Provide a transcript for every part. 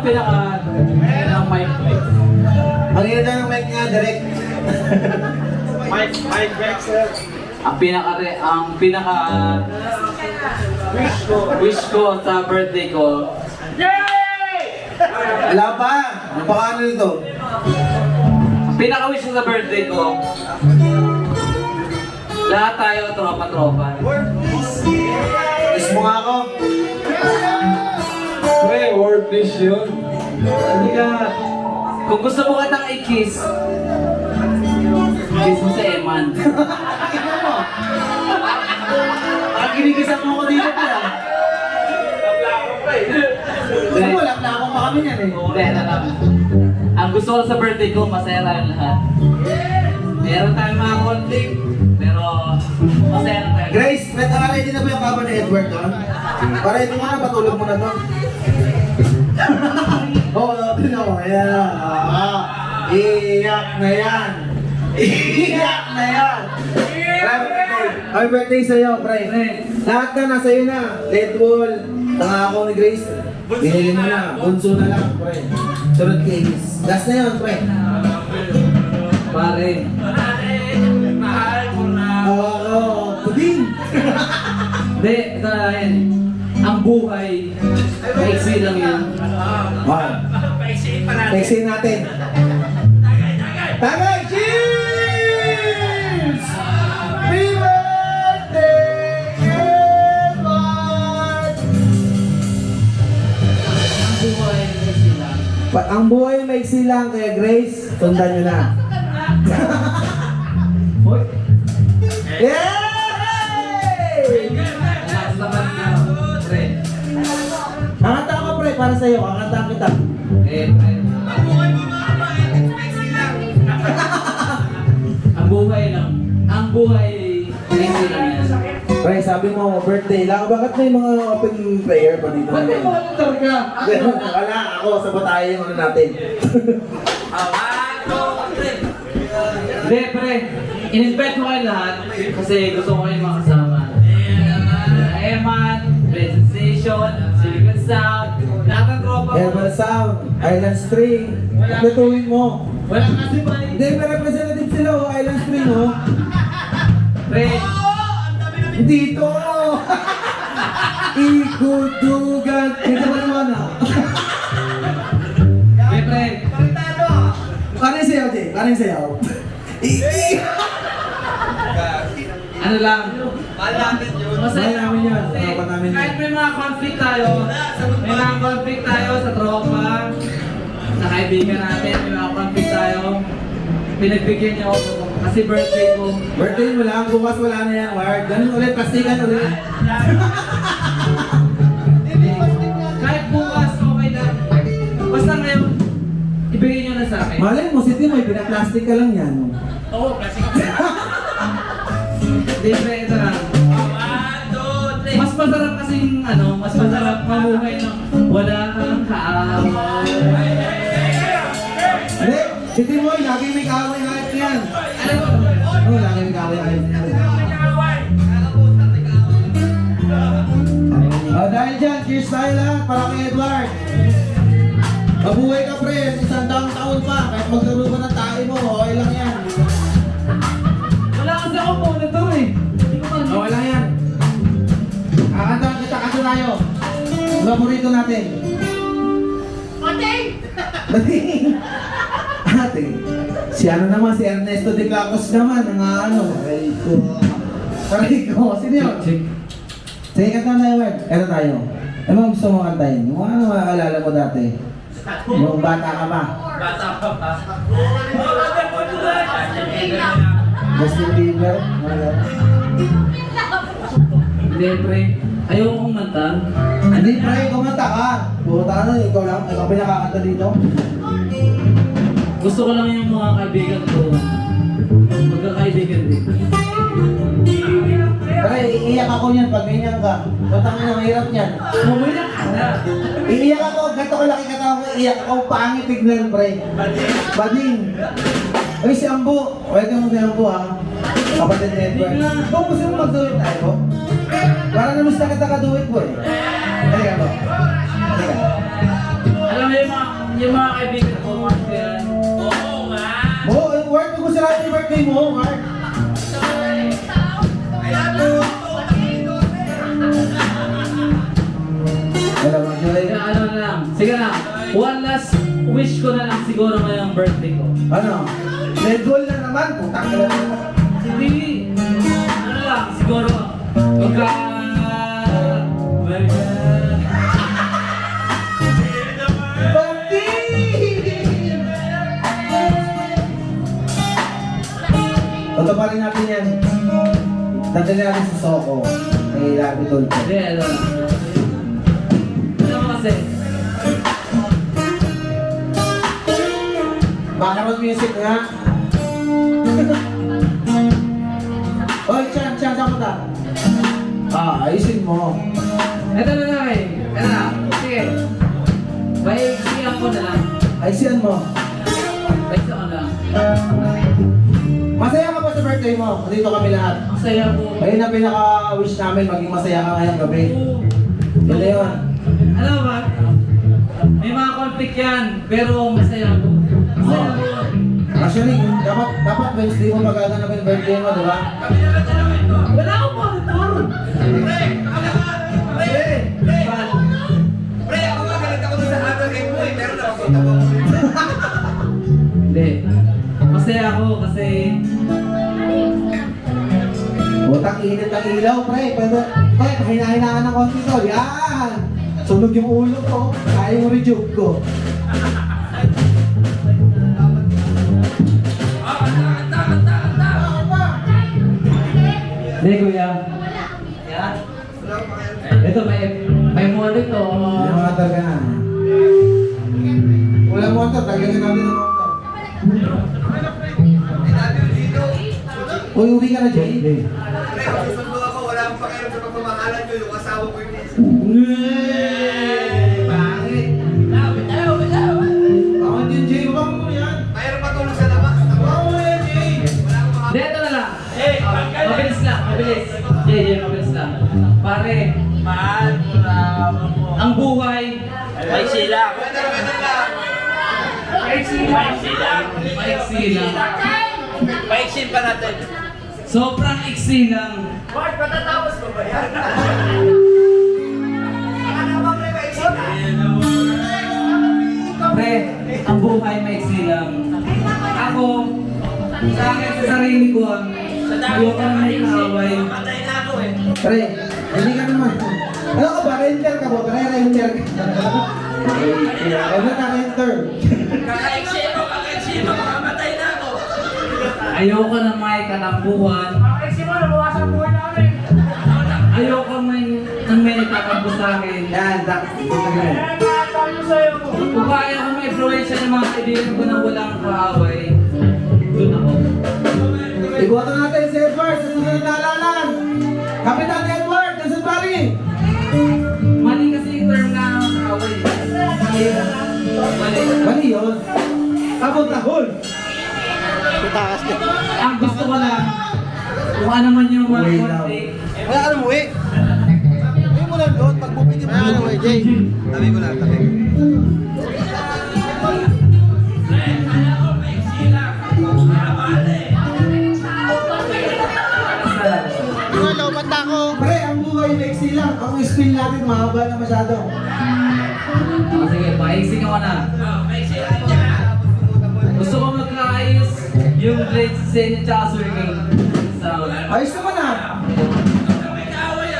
pinaka ng mic. Ang ina ng mic nga, direct. Mike Baxter. Ang pinaka wish ko sa birthday ko. Wala pa! Ang paano nito? Ang pinaka wish ko sa birthday ko. Lahat tayo tropa-tropa. Kiss mo nga ako. Pre, word dish yun. Hindi ka. Kung gusto mo kitang i-kiss, kiss mo si Eman. Ang kinikisan mo ko dito pa. Gusto mo, laklakong pa kami yan eh. Hindi, alam. Ang gusto ko sa birthday ko, masaya tayong lahat. Meron tayong mga conflict, pero masaya na tayo. Grace, ready na ba yung kaba ni Edward doon? Para hindi mo na, patulog mo na doon. Oo, tignan mo. Ayan. Iyak na yan. Iyak na yan. Happy birthday sa'yo, pre. Lahat na, nasa iyo na. Deadpool, tangako ni Grace. Binili mo na, bunso na lang, pre. Sunod cakes. Last na yun, pre. Pare. Mahal mo na. Oo, puding. Hindi, ito na yan. Ang buhay, maiksi lang yan. Wow. Paisiin pa natin. Textin natin. Tagay! Cheers! Happy birthday, Edward! Ang buhay, maiksi lang. Ang buhay may silang kaya Grace, sundan nyo na. Hoy! Yay! Last naman na, pre. Kakanta ka pre, para sa'yo, kakanta kita. Pre. Ang buhay lang. Ang buhay, maiksi lang yan. Pre, sabi mo, birthday lang. Bakit may mga open prayer pa dito? Ba't may monitor ka? Wala, ako, sabotahe yung ano natin. Hindi, pre. In-invite mo kayo lahat kasi gusto ko kayong makasama. Eman, Blessed Station, Silicon Sound, lahat ng tropa ko. Herbal Sound, Island String. Kompletuhin mo. Wala kasi pa eh. Hindi, may representative sila, oh, Island String, oh. Pre, Dito! Ikudugan! Dito ba naman, ah? pre. Paano yung sayaw, Jay? Paano yung sayaw? Ano lang. Mahal natin yun. Mahal namin yun. Kasi Tropa namin yun. kahit may mga conflict tayo, sa tropa, sa kaibigan natin, may mga conflict tayo, pinagbigyan niyo ako. Kasi birthday ko. Birthday mo lang, bukas wala na yan, Ward. Ganun ulit, plastikan ulit. Kahit bukas, okay lang. Basta ngayon, ibigay niyo na sa akin. Malay mo, si Timoy, pinaplastic ka lang yan. oh. Oo, plastic. Hindi, pre, ito lang. Mas masarap kasing, mas masarap mamuhay ng wala kang kaaway. Hindi, si Timoy, lagi may kaaway kahit yan. Alam mo, Oo, lagi may kaaway kahit yan. Dahil dyan, cheers tayo lahat para kay Edward. Mabuhay ka pre, 100 taon pa. Kahit magkaroon ka ng tayo mo, okay lang yan. wala kasi ako monitor eh. Hindi ko man. Okay lang yan. Kakantahan kita kasi tayo. Paborito natin. Dating! Ate, si ano naman, si Ernesto de Cacos naman, ang Aray ko. Sino yun? Sige, kanta tayo, Ward. Kanta tayo. Ano mo gusto mo kantahin? Yung ano maalala mo dati? Yung bata ka pa. Bata pa pa. Justin Bieber. Wala. Hindi, pre. Ayoko kumanta. Hindi, pre, kumanta ka. Puta na, ikaw lang. Ikaw pinakakanta dito. Gusto ko lang yung mga kaibigan ko. Magkakaibigan din. Pre, iiyak ako niyan pag ganyan ka. Batang na, mahirap niyan. Mamayak ka na. Iiyak ako, ganito ko laki katawa ko, iiyak ako, pangit tignan, pre. Bading. Ay, si Ambo. Welcome mo si Ambo, ha. Kapatid ni Edward. Kung gusto mo mag-duet tayo, para namusta kita ka-duet mo, eh. Halika mo. Halika. Alam mo yung mga yung mga kaibigan ko, mga yan. Oo nga. Oo, Mark, kung gusto natin yung birthday mo, Mark. Kaya Wala mo, Joy. Kaya ano na lang, sige na. One last wish ko na lang siguro ngayong birthday ko. Ano? Red Bull na naman, putang ka lang. Hindi. Ano lang, siguro. Magka... Tataparin natin yan. Dadali natin sa Soko. Ay, labi tol. Hindi, ano lang. Ano mo kasi? Background music nga. Oy, Chan, saan mo ta? Ayusin mo. Ito na lang eh. Ito na. Sige. Siyan ko na lang. Ayusin mo. Siyan ko na lang. Masaya ka ba sa birthday mo? Dito kami lahat. Ang saya ko. Ayun ang pinaka-wish namin, maging masaya ka ngayong gabi. Yun na yun. Alam mo ba? May mga conflict yan, pero masaya ko. Masaya ko. Actually, dapat Wednesday mo magaganap yung birthday mo, di ba? Wala akong monitor. Pre, ako nga galit ako doon sa other game mo eh. Pero nakapunta mo. Hindi. Masaya ako kasi Butang init ang ilaw, pre. Pwede, pre, pahina-hinaan ng konti to. Yan! Sunog yung ulo ko. Kaya yung rejuve ko. hindi kuya. Yan. Ito may monitor. Yung motor ka na. Walang motor, tagalin natin ng motor. Uy, uwi ka na, Jay. Pre, susundo ako. Wala akong pakialam sa pagmamahalan nyo. Yung asawa ko yung Pangit. Ako din, Jay. Huwag mo yan. mayroon pa tulong sa labas. Huwag mo yan, Jay. Wala akong makakain. Dito na lang. Mabilis lang, mabilis. Jay, mabilis lang. Pare, ang buhay May sila. Weather lang. maiksi lang. Paiksin pa natin. Sobrang iksi lang. Mark, matatapos ko ba yan? Ano naman pre, paiksin na? Pre, ang buhay maiksi lang. Ako, sa akin sa sarili ko, ayoko na may kaaway. Patay na ako eh. Pre, hindi ka naman. Ano ka ba? Renter ka ba? Pre, renter ka. Ano ka renter? Kakaiksin mo, makamatay na ako. Ayoko na may katampuhan. Kakaiksin mo, nabawasan buhay namin. Ayoko may nagtatampo sa akin. Yan, Kung kaya ko may influensya ng mga kaibigan ko na walang kaaway, doon ako. Ibuhato natin si Edward sa susunod na alalan. Kapitan Edward, nasa pari. Mali kasi yung term na kaaway. Mali. Mali yun. Tabon-tahol. Ang gusto ko lang, kung ano man yung mga Uwi daw. conflict, Wala ka na muwi. Uwi mo lang doon. Pag bumili mo lang. Wala Jay. Tabi ko lang, tabi. basta lang. Pre, ang buhay maiksi lang. Ang spin natin mahaba na masyado. Sige, paising ako na. Gusto ko magkaayos yung grade sa inyo tsaka swinging sound. Ayos naman ah.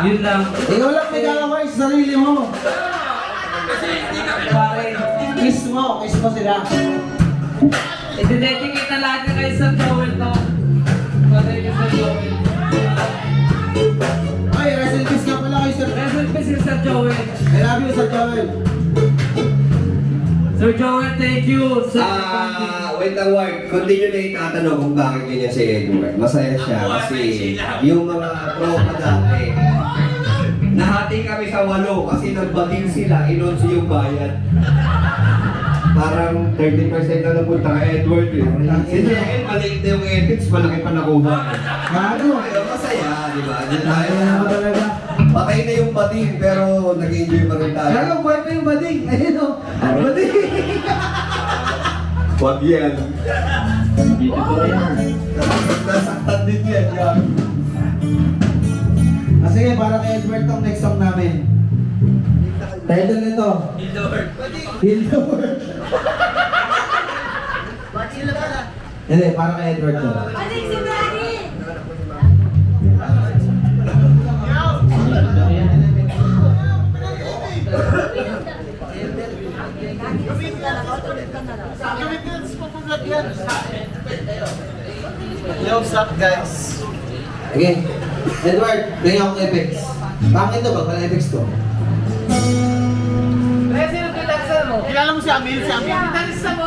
Yun lang. Ikaw lang may gagawin sa sarili mo. Pare, Kiss mo sila. i-dedicate na lahat na kay Sir Joel to. Pare kay Sir Joel. Ay, rest in peace nga pala kay Sir. Rest in peace, Sir Joel. I love you, Sir Joel. Sir Joel, thank you. Sir, Wait lang, Ward. Continue na itatanong kung bakit ganyan si Edward. Masaya siya kasi yung mga tropa dati, nahati kami sa 8 kasi nagbating sila, inonsi yung bayad. Parang 30% na napunta kay Edward eh. Si Joel, maliit na yung ethics, malaki pa nakuha. Gago. Ayun, masaya, di ba? Diyan tayo. Kaya naman talaga. Patay na yung bating pero nag-enjoy pa rin tayo. Gago, buhay pa yung bading. Ayun o. Bading. Wag yan. Dito ko yan. Nasaktan din yan. Yan. Ah, sige, para kay Edward tong next song namin. Title nito. Heal the World. Hindi, para kay Edward to. Yo, what's up guys? Okay. Edward, bigyan akong effects. Bakit ito ba? Walang effects to. Kilala mo si Amil? Si Amil? Gitarista mo